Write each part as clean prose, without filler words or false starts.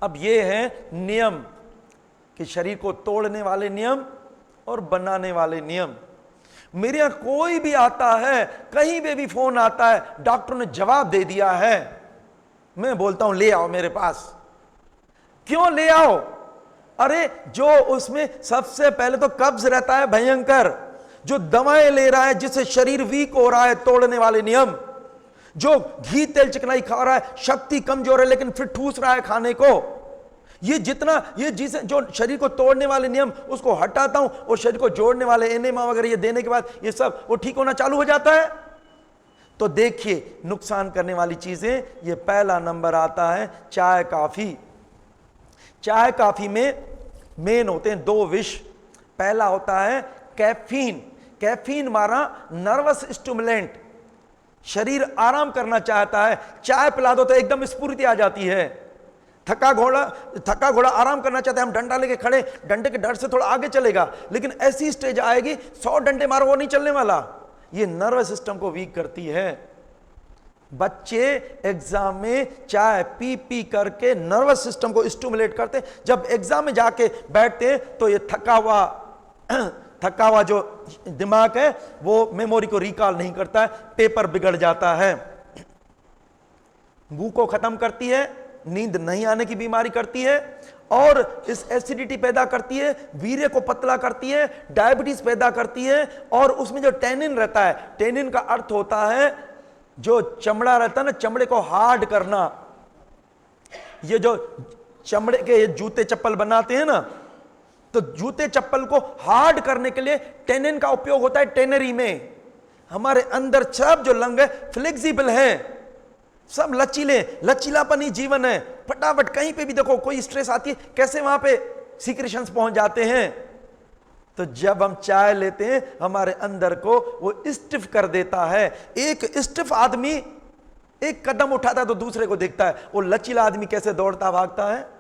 अब ये है नियम कि शरीर को तोड़ने वाले नियम और बनाने वाले नियम। मेरे यहां कोई भी आता है, कहीं पे भी फोन आता है, डॉक्टर ने जवाब दे दिया है, मैं बोलता हूं ले आओ मेरे पास। क्यों ले आओ? अरे जो उसमें सबसे पहले तो कब्ज रहता है भयंकर, जो दवाएं ले रहा है जिससे शरीर वीक हो रहा है, तोड़ने वाले नियम। जो घी तेल चिकनाई खा रहा है, शक्ति कमजोर है लेकिन फिर ठूस रहा है खाने को, ये जितना ये जिसे जो शरीर को तोड़ने वाले नियम उसको हटाता हूं और शरीर को जोड़ने वाले एनेमा वगैरह ये देने के बाद ये सब वो ठीक होना चालू हो जाता है। तो देखिए नुकसान करने वाली चीजें, ये पहला नंबर आता है चाय काफी। चाय काफी में मेन होते हैं दो विष। पहला होता है कैफीन। कैफीन हमारा नर्वस स्टिमुलेंट, शरीर आराम करना चाहता है, चाय पिला दो तो एकदम स्फूर्ति आ जाती है। थका घोड़ा आराम करना चाहता है, हम डंडा लेके खड़े, डंडे के डर से थोड़ा आगे चलेगा, लेकिन ऐसी स्टेज आएगी 100 डंडे मारो वो नहीं चलने वाला। ये नर्वस सिस्टम को वीक करती है। बच्चे एग्जाम में चाय पी पी करके नर्वस सिस्टम को स्टिमुलेट करते, जब एग्जाम में जाके बैठते हैं तो ये थका हुआ जो दिमाग है वो मेमोरी को रिकॉल नहीं करता है, पेपर बिगड़ जाता है। भूख को खत्म करती है, नींद नहीं आने की बीमारी करती है, और इस एसिडिटी पैदा करती है, वीर्य को पतला करती है, डायबिटीज पैदा करती है। और उसमें जो टेनिन रहता है, टेनिन का अर्थ होता है जो चमड़ा रहता है ना, चमड़े को हार्ड करना। ये जो चमड़े के ये जूते चप्पल बनाते हैं ना, तो जूते चप्पल को हार्ड करने के लिए टेनिन का उपयोग होता है। टेनरी में हमारे अंदर सब जो लंग है फ्लेक्सिबल है, सब लचीले, लचीलापन ही जीवन है। फटाफट कहीं पे भी देखो कोई स्ट्रेस आती है, कैसे वहां पे सीक्रेशंस पहुंच जाते हैं। तो जब हम चाय लेते हैं हमारे अंदर को वो स्टिफ कर देता है। एक स्टिफ आदमी एक कदम उठाता है तो दूसरे को देखता है, वो लचीला आदमी कैसे दौड़ता भागता है।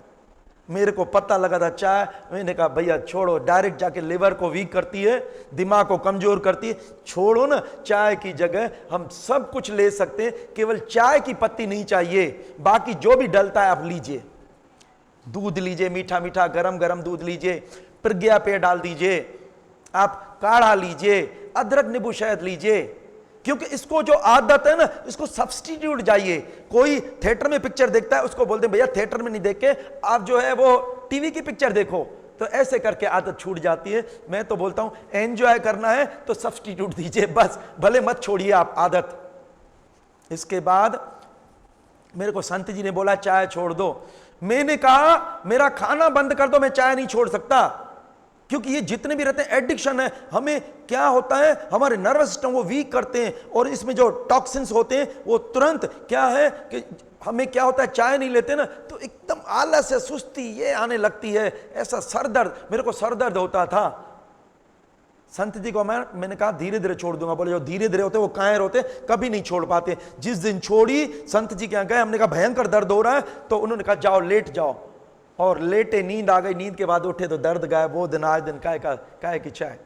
मेरे को पता लगा था चाय, मैंने कहा भैया छोड़ो, डायरेक्ट जाके लिवर को वीक करती है, दिमाग को कमजोर करती है, छोड़ो ना। चाय की जगह हम सब कुछ ले सकते हैं, केवल चाय की पत्ती नहीं चाहिए, बाकी जो भी डलता है आप लीजिए। दूध लीजिए, मीठा मीठा गरम गरम दूध लीजिए, प्रज्ञा पेय डाल दीजिए, आप काढ़ा लीजिए, अदरक नींबू शहद लीजिए, क्योंकि इसको जो आदत है ना इसको सब्स्टिट्यूट जाइए। कोई थिएटर में पिक्चर देखता है, उसको बोलते हैं भैया थिएटर में नहीं देख के आप जो है वो टीवी की पिक्चर देखो, तो ऐसे करके आदत छूट जाती है। मैं तो बोलता हूं एंजॉय करना है तो सब्स्टिट्यूट दीजिए बस, भले मत छोड़िए आप आदत। इसके बाद मेरे को संत जी ने बोला चाय छोड़ दो। मैंने कहा मेरा खाना बंद कर दो, मैं चाय नहीं छोड़ सकता, क्योंकि ये जितने भी रहते हैं एडिक्शन है। हमें क्या होता है, हमारे नर्वस सिस्टम को वीक करते हैं, और इसमें जो टॉक्सिन्स होते हैं वो तुरंत क्या है कि हमें क्या होता है, चाय नहीं लेते ना तो एकदम आलस है, सुस्ती ये आने लगती है, ऐसा सर दर्द, मेरे को सर दर्द होता था। संत जी को मैंने कहा धीरे धीरे छोड़ दूंगा। बोले जो धीरे धीरे होते वो कायर होते, कभी नहीं छोड़ पाते। जिस दिन छोड़ी, संत जी के यहाँ गए, हमने कहा भयंकर दर्द हो रहा है, तो उन्होंने कहा जाओ लेट जाओ, और लेटे, नींद आ गई, नींद के बाद उठे तो दर्द गायब। वो दिन आज दिन काय की चाय।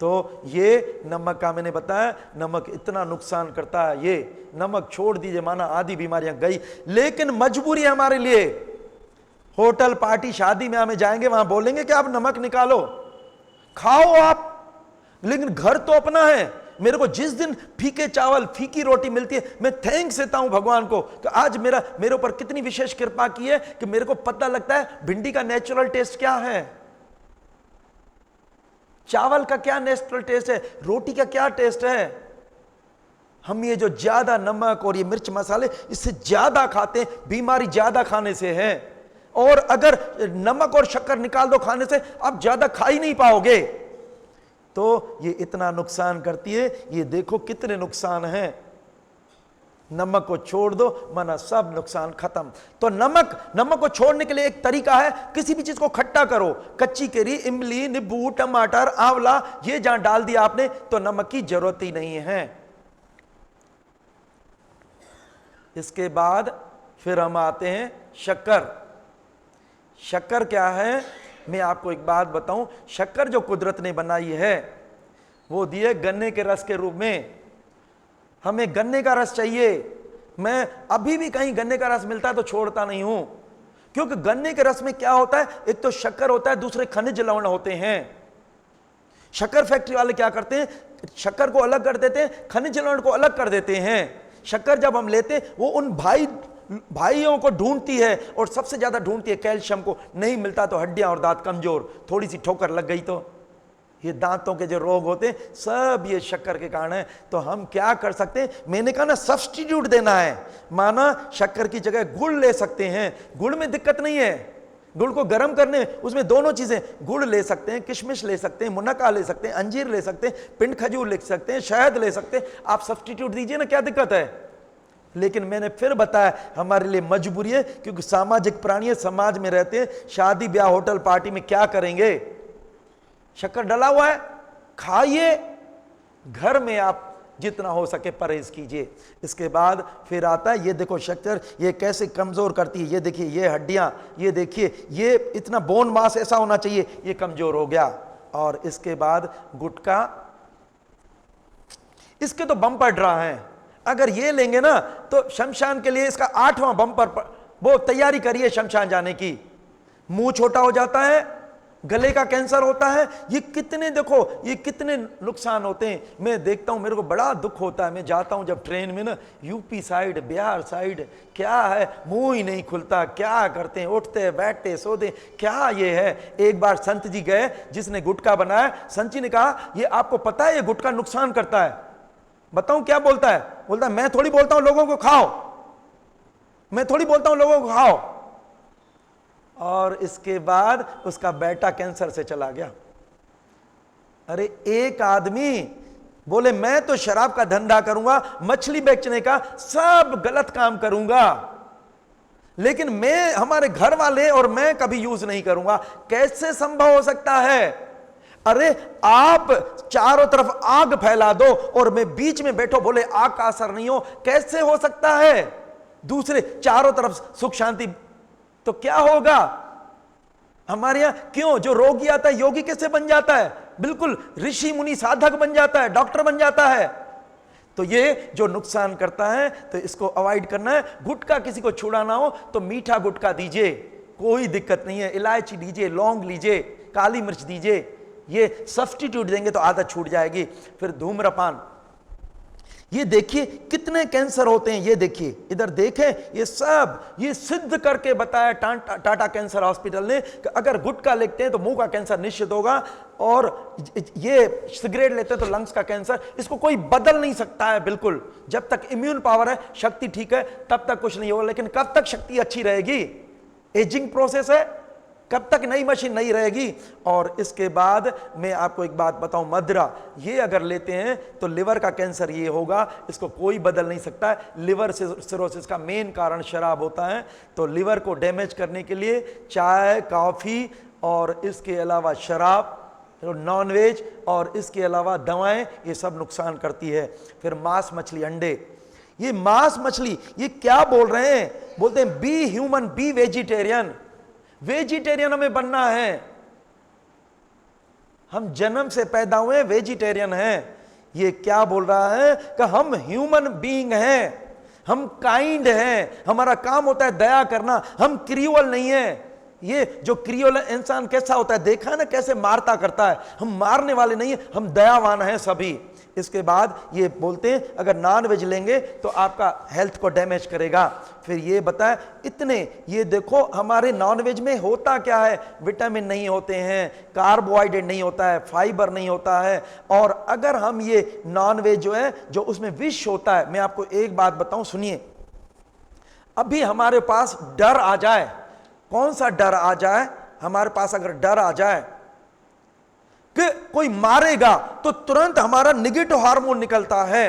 तो ये नमक का मैंने बताया, नमक इतना नुकसान करता है। ये नमक छोड़ दीजिए माना आधी बीमारियां गई, लेकिन मजबूरी है हमारे लिए। होटल पार्टी शादी में हमें जाएंगे, वहां बोलेंगे कि आप नमक निकालो, खाओ आप, लेकिन घर तो अपना है। मेरे को जिस दिन फीके चावल फीकी रोटी मिलती है, मैं थैंक्स देता हूं भगवान को कि आज मेरे ऊपर कितनी विशेष कृपा की है कि मेरे को पता लगता है भिंडी का नेचुरल टेस्ट क्या है, चावल का क्या नेचुरल टेस्ट है, रोटी का क्या टेस्ट है। हम ये जो ज्यादा नमक और ये मिर्च मसाले इससे ज्यादा खाते हैं, बीमारी ज्यादा खाने से है। और अगर नमक और शक्कर निकाल दो खाने से, आप ज्यादा खा ही नहीं पाओगे। तो ये इतना नुकसान करती है, ये देखो कितने नुकसान हैं। नमक को छोड़ दो माना सब नुकसान खत्म। तो नमक को छोड़ने के लिए एक तरीका है, किसी भी चीज को खट्टा करो। कच्ची केरी, इमली, नींबू, टमाटर, आंवला, ये जहां डाल दिया आपने तो नमक की जरूरत ही नहीं है। इसके बाद फिर हम आते हैं शक्कर। शक्कर क्या है, मैं आपको एक बात बताऊं, शक्कर जो कुदरत ने बनाई है वो दी है गन्ने के रस के रूप में। हमें गन्ने का रस चाहिए। मैं अभी भी कहीं गन्ने का रस मिलता है तो छोड़ता नहीं हूं। क्योंकि गन्ने के रस में क्या होता है, एक तो शक्कर होता है, दूसरे खनिज लवण होते हैं। शक्कर फैक्ट्री वाले क्या करते हैं, शक्कर को अलग कर देते हैं, खनिज लवण को अलग कर देते हैं। शक्कर जब हम लेते हैं वो उन भाइयों को ढूंढती है, और सबसे ज्यादा ढूंढती है कैल्शियम को। नहीं मिलता तो हड्डियां और दांत कमजोर, थोड़ी सी ठोकर लग गई तो ये दांतों के जो रोग होते हैं सब ये शक्कर के कारण है। तो हम क्या कर सकते हैं, मैंने कहा ना सब्स्टिट्यूट देना है, माना शक्कर की जगह गुड़ ले सकते हैं। गुड़ में दिक्कत नहीं है, गुड़ को गर्म करने उसमें दोनों चीजें, गुड़ ले सकते हैं, किशमिश ले सकते हैं, मुनक्का ले सकते हैं, अंजीर ले सकते हैं, पिंड खजूर ले सकते हैं, शहद ले सकते हैं। आप सब्स्टिट्यूट दीजिए ना, क्या दिक्कत है। लेकिन मैंने फिर बताया हमारे लिए मजबूरी है, क्योंकि सामाजिक प्राणी है, समाज में रहते हैं, शादी ब्याह होटल पार्टी में क्या करेंगे, शक्कर डला हुआ है, खाइए, घर में आप जितना हो सके परहेज कीजिए। इसके बाद फिर आता है, ये देखो शक्कर ये कैसे कमजोर करती है, ये देखिए ये हड्डियां, ये देखिए ये इतना बोन मास ऐसा होना चाहिए, ये कमजोर हो गया। और इसके बाद गुटखा, इसके तो बम्पर ड्रा हैं, अगर ये लेंगे ना तो शमशान के लिए इसका 8वां बम्पर वो तैयारी करिए शमशान जाने की। मुंह छोटा हो जाता है, गले का कैंसर होता है, ये कितने देखो ये कितने नुकसान होते हैं। मैं देखता हूं, मेरे को बड़ा दुख होता है, मैं जाता हूं जब ट्रेन में ना, यूपी साइड बिहार साइड, क्या है मुंह ही नहीं खुलता, क्या करते हैं, उठते बैठते सोते, क्या ये है। एक बार संत जी गए, जिसने गुटखा बनाया, संत जी ने कहा ये आपको पता है ये गुटखा नुकसान करता है। बताऊं क्या बोलता है, बोलता है मैं थोड़ी बोलता हूं लोगों को खाओ, मैं थोड़ी बोलता हूं लोगों को खाओ। और इसके बाद उसका बेटा कैंसर से चला गया। अरे एक आदमी बोले मैं तो शराब का धंधा करूंगा, मछली बेचने का, सब गलत काम करूंगा, लेकिन मैं, हमारे घर वाले और मैं कभी यूज नहीं करूंगा। कैसे संभव हो सकता है। अरे आप चारों तरफ आग फैला दो और मैं बीच में बैठो, बोले आग का असर नहीं हो, कैसे हो सकता है। दूसरे चारों तरफ सुख शांति, तो क्या होगा हमारे यहां। क्यों, जो रोगी आता है योगी कैसे बन जाता है, बिल्कुल ऋषि मुनि साधक बन जाता है, डॉक्टर बन जाता है। तो ये जो नुकसान करता है तो इसको अवॉइड करना है। गुटखा किसी को छुड़ाना हो तो मीठा गुटखा दीजिए, कोई दिक्कत नहीं है, इलायची दीजिए, लौंग लीजिए, काली मिर्च दीजिए, ये सब्स्टिट्यूट देंगे तो आदत छूट जाएगी। फिर धूम्रपान, ये देखिए कितने कैंसर होते हैं, ये देखिए इधर देखें, ये सब ये सिद्ध करके बताया टाटा कैंसर हॉस्पिटल ने कि अगर गुटखा लेते हैं तो मुंह का कैंसर निश्चित होगा, और ये सिगरेट लेते हैं तो लंग्स का कैंसर। इसको कोई बदल नहीं सकता है बिल्कुल, जब तक इम्यून पावर है, शक्ति ठीक है, तब तक कुछ नहीं होगा। लेकिन कब तक शक्ति अच्छी रहेगी, एजिंग प्रोसेस है, कब तक नई मशीन नहीं रहेगी। और इसके बाद मैं आपको एक बात बताऊं, मदिरा ये अगर लेते हैं तो लिवर का कैंसर ये होगा, इसको कोई बदल नहीं सकता है। लिवर सिरोसिस का मेन कारण शराब होता है, तो लिवर को डैमेज करने के लिए चाय, कॉफी और इसके अलावा शराब, नॉनवेज और इसके अलावा दवाएं, ये सब नुकसान करती है। फिर मांस मछली अंडे, ये मांस मछली ये क्या बोल रहे हैं, बोलते हैं be human B vegetarian. Vegetarian हमें बनना है, हम जन्म से पैदा हुए वेजिटेरियन हैं। ये क्या बोल रहा है कि हम ह्यूमन बीइंग हैं, हम काइंड हैं, हमारा काम होता है दया करना, हम क्रियोल नहीं है। ये जो क्रियोल इंसान कैसा होता है, देखा है ना कैसे मारता करता है, हम मारने वाले नहीं है, हम दयावान हैं सभी। इसके बाद ये बोलते हैं अगर नॉन वेज लेंगे तो आपका हेल्थ को डैमेज करेगा। फिर ये बताया इतने, ये देखो हमारे नॉन वेज में होता क्या है, विटामिन नहीं होते हैं, कार्बोहाइड्रेट नहीं होता है, फाइबर नहीं होता है। और अगर हम ये नॉन वेज जो है, जो उसमें विष होता है, मैं आपको एक बात बताऊं सुनिए, अभी हमारे पास डर आ जाए, कौन सा डर आ जाए, हमारे पास अगर डर आ जाए कि कोई मारेगा तो तुरंत हमारा निगेटिव हार्मोन निकलता है।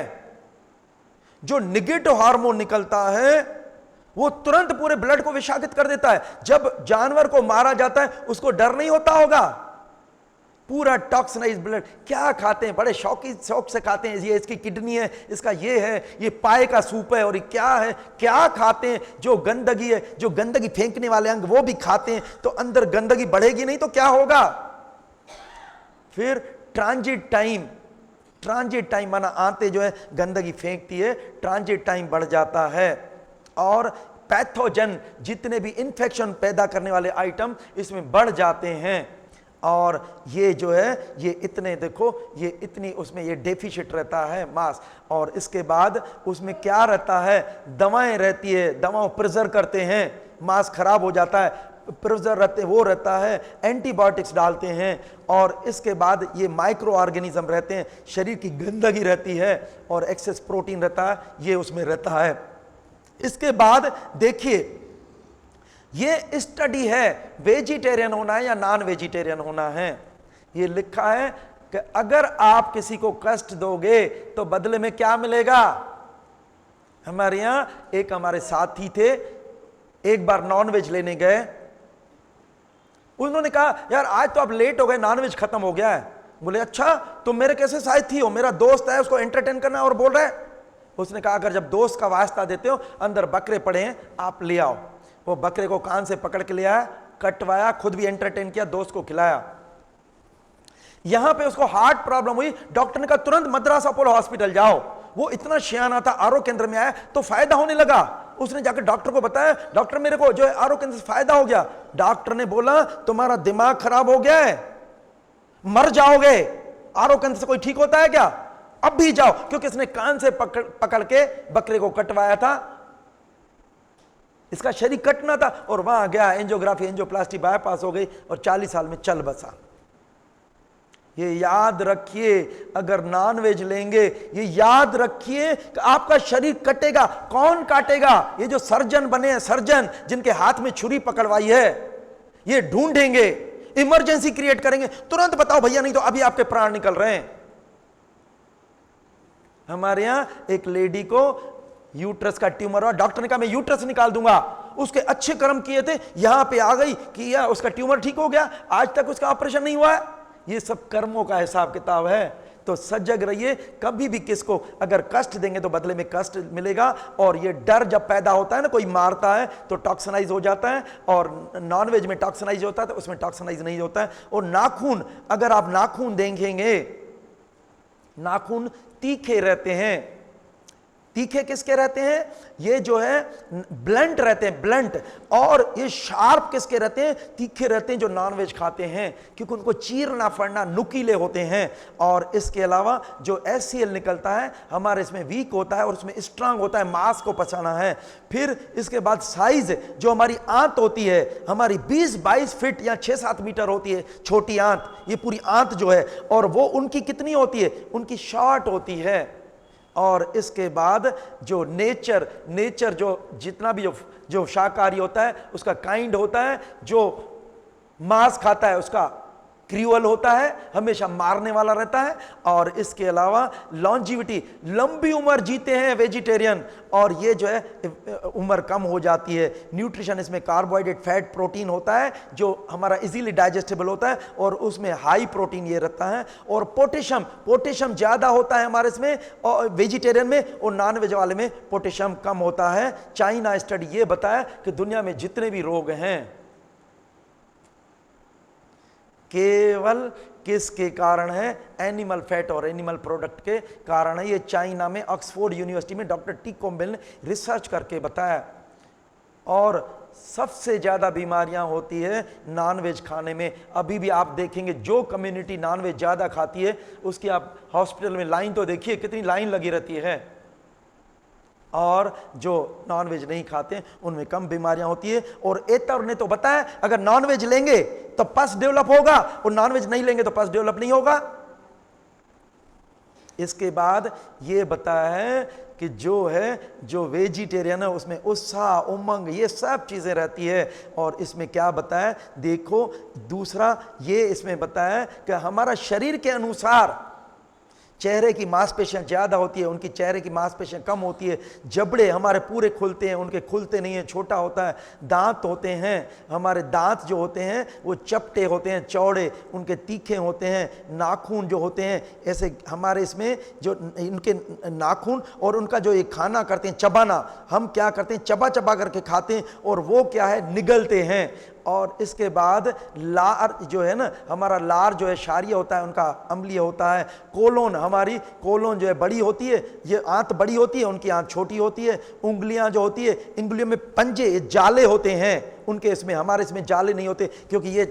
जो निगेटिव हार्मोन निकलता है वो तुरंत पूरे ब्लड को विषाक्त कर देता है। जब जानवर को मारा जाता है उसको डर नहीं होता होगा, पूरा टॉक्सिनाइज्ड ब्लड। क्या खाते हैं, बड़े शौक से खाते हैं, ये इसकी किडनी है, इसका ये है, ये पाए का सूप है, और ये क्या है, क्या खाते हैं। जो गंदगी है, जो गंदगी फेंकने वाले अंग वो भी खाते हैं, तो अंदर गंदगी बढ़ेगी नहीं तो क्या होगा। फिर ट्रांजिट टाइम माना आते जो है गंदगी फेंकती है, ट्रांजिट टाइम बढ़ जाता है। और पैथोजन, जितने भी इंफेक्शन पैदा करने वाले आइटम इसमें बढ़ जाते हैं। और ये जो है ये इतने देखो ये इतनी उसमें ये डेफिशिट रहता है मास। और इसके बाद उसमें क्या रहता है, दवाएं रहती है, दवाओं प्रिजर्व करते हैं, मास खराब हो जाता है, प्रिजर्व रहते वो रहता है, एंटीबायोटिक्स डालते हैं। और इसके बाद ये माइक्रो ऑर्गेनिज्म रहते हैं, शरीर की गंदगी रहती है और एक्सेस प्रोटीन रहता है, ये उसमें रहता है। इसके बाद देखिए ये स्टडी है वेजिटेरियन होना है या नॉन वेजिटेरियन होना है। ये लिखा है कि अगर आप किसी को कष्ट दोगे तो बदले में क्या मिलेगा। हमारे यहां एक हमारे साथी थे, एक बार नॉनवेज लेने गए, उन्होंने कहा यार आज तो आप लेट हो गए, नॉनवेज खत्म हो गया है। बोले अच्छा तुम मेरे कैसे साथी हो, मेरा दोस्त है उसको एंटरटेन करना और बोल रहे हैं। उसने कहा अगर जब दोस्त का वास्ता देते हो, अंदर बकरे पड़े हैं आप ले आओ। वो बकरे को कान से पकड़ के ले आया, कटवाया, खुद भी एंटरटेन किया, दोस्त को खिलाया। यहां पे उसको हार्ट प्रॉब्लम हुई, डॉक्टर ने कहा तुरंत मद्रास अपोलो हॉस्पिटल जाओ। वो इतना सियाना था, आरो केंद्र में आया तो फायदा होने लगा। उसने जाकर डॉक्टर को बताया, डॉक्टर मेरे को जो है आरो केंद्र से फायदा हो गया। डॉक्टर ने बोला तुम्हारा दिमाग खराब हो गया है, मर जाओगे, आरो केंद्र से कोई ठीक होता है क्या, अब भी जाओ। क्योंकि इसने कान से पकड़ के बकरे को कटवाया था, इसका शरीर कटना था, और वहां गया, एंजियोग्राफी एंजियोप्लास्टी बायपास हो गई और 40 साल में चल बसा। ये याद रखिए, अगर नॉनवेज लेंगे ये याद रखिए कि आपका शरीर कटेगा। कौन काटेगा, ये जो सर्जन बने हैं, सर्जन जिनके हाथ में छुरी पकड़वाई है, ये ढूंढेंगे, इमरजेंसी क्रिएट करेंगे, तुरंत बताओ भैया नहीं तो अभी आपके प्राण निकल रहे हैं। हमारे यहां एक लेडी को यूट्रस का ट्यूमर हुआ, डॉक्टर ने कहा मैं यूट्रस निकाल दूंगा। उसके अच्छे कर्म किए थे, यहां पे आ गई कि या उसका ट्यूमर ठीक हो गया, आज तक उसका ऑपरेशन नहीं हुआ है। ये सब कर्मों का हिसाब किताब है। तो सजग रहिए, कभी भी किसको अगर कष्ट देंगे तो बदले में कष्ट मिलेगा। और ये डर जब पैदा होता है ना, कोई मारता है तो टॉक्सिनाइज हो जाता है, और नॉनवेज में टॉक्सिनाइज होता है तो उसमें टॉक्सिनाइज नहीं होता है। और नाखून, अगर आप नाखून देखेंगे, नाखून तीखे रहते हैं। तीखे किसके रहते हैं, ये जो है ब्लंट रहते हैं, ब्लंट। और ये शार्प किसके रहते हैं, तीखे रहते हैं जो नॉनवेज खाते हैं, क्योंकि उनको चीरना फड़ना, नुकीले होते हैं। और इसके अलावा जो HCl निकलता है हमारे इसमें वीक होता है और उसमें स्ट्रांग होता है, मांस को पचाना है। फिर इसके बाद साइज, जो हमारी आंत होती है, हमारी 20-22 फीट या 6-7 मीटर होती है छोटी आंत, ये पूरी आंत जो है, और वो उनकी कितनी होती है, उनकी शॉर्ट होती है। और इसके बाद जो नेचर जो जितना भी जो शाकाहारी होता है उसका काइंड होता है, जो मांस खाता है उसका क्रूअल होता है, हमेशा मारने वाला रहता है। और इसके अलावा लॉन्जिविटी, लंबी उम्र जीते हैं वेजिटेरियन, और ये जो है उम्र कम हो जाती है। न्यूट्रिशन, इसमें कार्बोहाइड्रेट, फैट, प्रोटीन होता है जो हमारा इजीली डाइजेस्टेबल होता है, और उसमें हाई प्रोटीन ये रहता है। और पोटेशियम ज़्यादा होता है हमारे इसमें और वेजिटेरियन में, और नॉन वेज वाले में पोटेशियम कम होता है। चाइना स्टडी ये बताया कि दुनिया में जितने भी रोग हैं केवल किसके कारण है, एनिमल फैट और एनिमल प्रोडक्ट के कारण है। ये चाइना में ऑक्सफोर्ड यूनिवर्सिटी में डॉक्टर टी कोम्बेल ने रिसर्च करके बताया। और सबसे ज्यादा बीमारियां होती है नॉनवेज खाने में। अभी भी आप देखेंगे जो कम्युनिटी नॉनवेज ज्यादा खाती है उसकी आप हॉस्पिटल में लाइन तो देखिए कितनी लाइन लगी रहती है, और जो नॉनवेज नहीं खाते उनमें कम बीमारियां होती है। और एतर ने तो बताया अगर नॉनवेज लेंगे तो पस डेवलप होगा, और नॉनवेज नहीं लेंगे तो पस डेवलप नहीं होगा। इसके बाद ये बताया है कि जो वेजिटेरियन है उसमें उत्साह, उमंग, ये सब चीजें रहती है। और इसमें क्या बताया, देखो दूसरा ये इसमें बताया कि हमारा शरीर के अनुसार चेहरे की मांसपेशियां ज्यादा होती है, उनकी चेहरे की मांसपेशियां कम होती है। जबड़े हमारे पूरे खुलते हैं, उनके खुलते नहीं है, छोटा होता है। दांत होते हैं, हमारे दांत जो होते हैं वो चपटे होते हैं, चौड़े, उनके तीखे होते हैं। नाखून जो होते हैं ऐसे हमारे इसमें जो इनके नाखून और उनका जो ये खाना करते हैं चबाना, हम क्या करते हैं चबा चबा करके खाते हैं, और वो क्या है निगलते हैं। और इसके बाद लार जो है ना, हमारा लार जो है क्षारीय होता है, उनका अम्लीय होता है। कोलोन, हमारी कोलोन जो है बड़ी होती है, ये आंत बड़ी होती है, उनकी आंत छोटी होती है। उंगलियां जो होती है, उंगलियों में पंजे जाले होते हैं उनके, इसमें हमारे इसमें जाले नहीं होते क्योंकि ये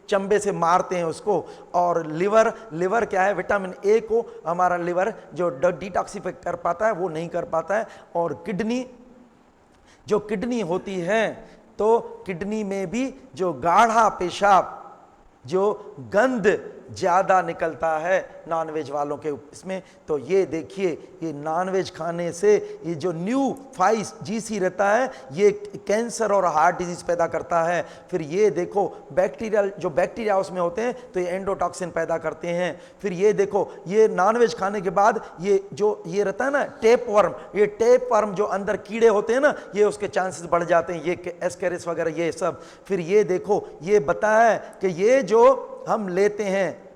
चंबे से मारते हैं उसको। और लिवर, लिवर क्या है, विटामिन ए को हमारा लिवर जो डिटॉक्सिफाई कर पाता है वो नहीं कर पाता है। और किडनी, जो किडनी होती है, तो किडनी में भी जो गाढ़ा पेशाब, जो गंध ज़्यादा निकलता है नॉनवेज वालों के इसमें। तो ये देखिए, ये नॉनवेज खाने से ये जो न्यू 5GC रहता है, ये कैंसर और हार्ट डिजीज पैदा करता है। फिर ये देखो बैक्टीरियल, जो बैक्टीरिया उसमें होते हैं तो ये एंडोटॉक्सिन पैदा करते हैं। फिर ये देखो, ये नॉनवेज खाने के बाद ये जो ये रहता है ना टेप वर्म, ये टेप वर्म जो अंदर कीड़े होते हैं ना, ये उसके चांसेस बढ़ जाते हैं, ये एस्केरिस वगैरह ये सब। फिर ये देखो, ये बताया है कि ये जो हम लेते हैं,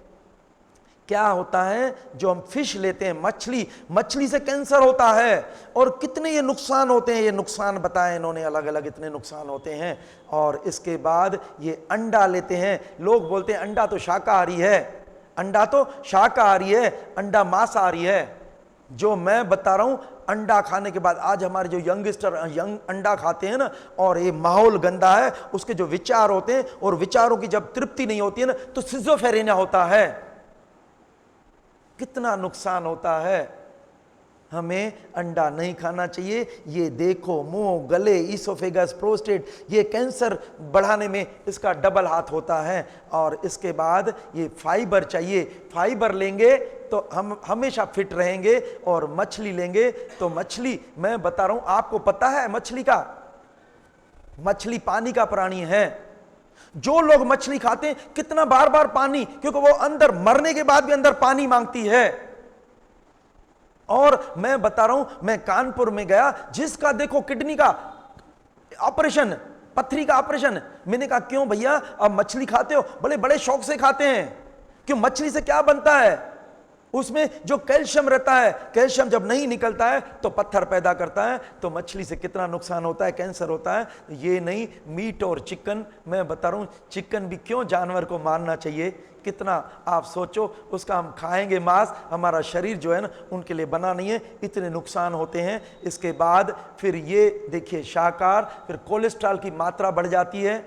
क्या होता है, जो हम फिश लेते हैं, मछली, मछली से कैंसर होता है। और कितने ये नुकसान होते हैं, ये नुकसान बताए इन्होंने अलग अलग, इतने नुकसान होते हैं। और इसके बाद ये अंडा लेते हैं, लोग बोलते हैं अंडा तो शाकाहारी है, अंडा तो शाकाहारी है, अंडा मांसाहारी है। जो मैं बता रहा हूं, अंडा खाने के बाद आज हमारे जो यंगस्टर अंडा खाते हैं ना, और ये माहौल गंदा है, उसके जो विचार होते हैं, और विचारों की जब तृप्ति नहीं होती है ना, तो सिजोफ्रेनिया होता है। कितना नुकसान होता है। हमें अंडा नहीं खाना चाहिए। ये देखो, मुंह, गले, ईसोफेगस, प्रोस्टेट, ये कैंसर बढ़ाने में इसका डबल हाथ होता है। और इसके बाद ये फाइबर चाहिए, फाइबर लेंगे तो हम हमेशा फिट रहेंगे। और मछली लेंगे तो मछली, मैं बता रहा हूं आपको, पता है मछली का, मछली पानी का प्राणी है। जो लोग मछली खाते हैं, कितना बार बार पानी, क्योंकि वो अंदर मरने के बाद भी अंदर पानी मांगती है। और मैं बता रहा हूं, मैं कानपुर में गया, जिसका देखो किडनी का ऑपरेशन, पथरी का ऑपरेशन। मैंने कहा क्यों भैया, अब मछली खाते हो? बड़े बड़े शौक से खाते हैं। क्यों? मछली से क्या बनता है, उसमें जो कैल्शियम रहता है, कैल्शियम जब नहीं निकलता है तो पत्थर पैदा करता है। तो मछली से कितना नुकसान होता है, कैंसर होता है। ये नहीं, मीट और चिकन, मैं बता रहा हूं, चिकन भी क्यों जानवर को मारना चाहिए, कितना आप सोचो, उसका हम खाएंगे मांस, हमारा शरीर जो है ना उनके लिए बना नहीं है, इतने नुकसान होते हैं। इसके बाद फिर ये देखिए शाकाहार, फिर कोलेस्ट्रॉल की मात्रा बढ़ जाती है,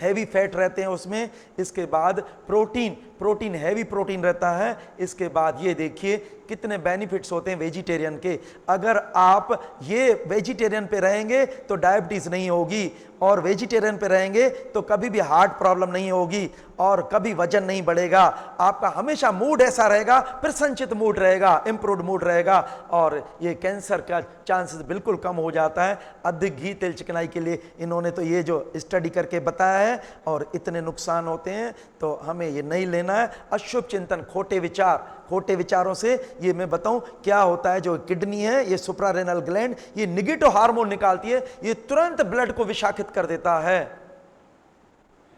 हैवी फैट रहते हैं उसमें। इसके बाद प्रोटीन, प्रोटीन हैवी प्रोटीन रहता है। इसके बाद ये देखिए कितने बेनिफिट्स होते हैं वेजिटेरियन के। अगर आप ये वेजिटेरियन पे रहेंगे तो डायबिटीज नहीं होगी, और वेजिटेरियन पे रहेंगे तो कभी भी हार्ट प्रॉब्लम नहीं होगी, और कभी वजन नहीं बढ़ेगा। आपका हमेशा मूड ऐसा रहेगा, प्रसन्नचित मूड रहेगा, इंप्रूव्ड मूड रहेगा, और ये कैंसर का चांसेस बिल्कुल कम हो जाता है। अधिक घी तेल चिकनाई के लिए इन्होंने तो ये जो स्टडी करके बताया है, और इतने नुकसान होते हैं तो हमें ये नहीं लेना है। अशुभ चिंतन, खोटे विचार, खोटे विचारों से ये मैं बताऊं क्या होता है। जो किडनी है, ये सुप्रारेनल ग्लैंड, ये निगेटिव हार्मोन निकालती है, ये तुरंत ब्लड को विषाकित कर देता है।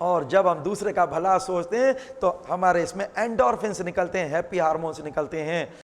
और जब हम दूसरे का भला सोचते हैं तो हमारे इसमें एंडोर्फिन्स निकलते हैं, हैप्पी हार्मोन्स निकलते हैं।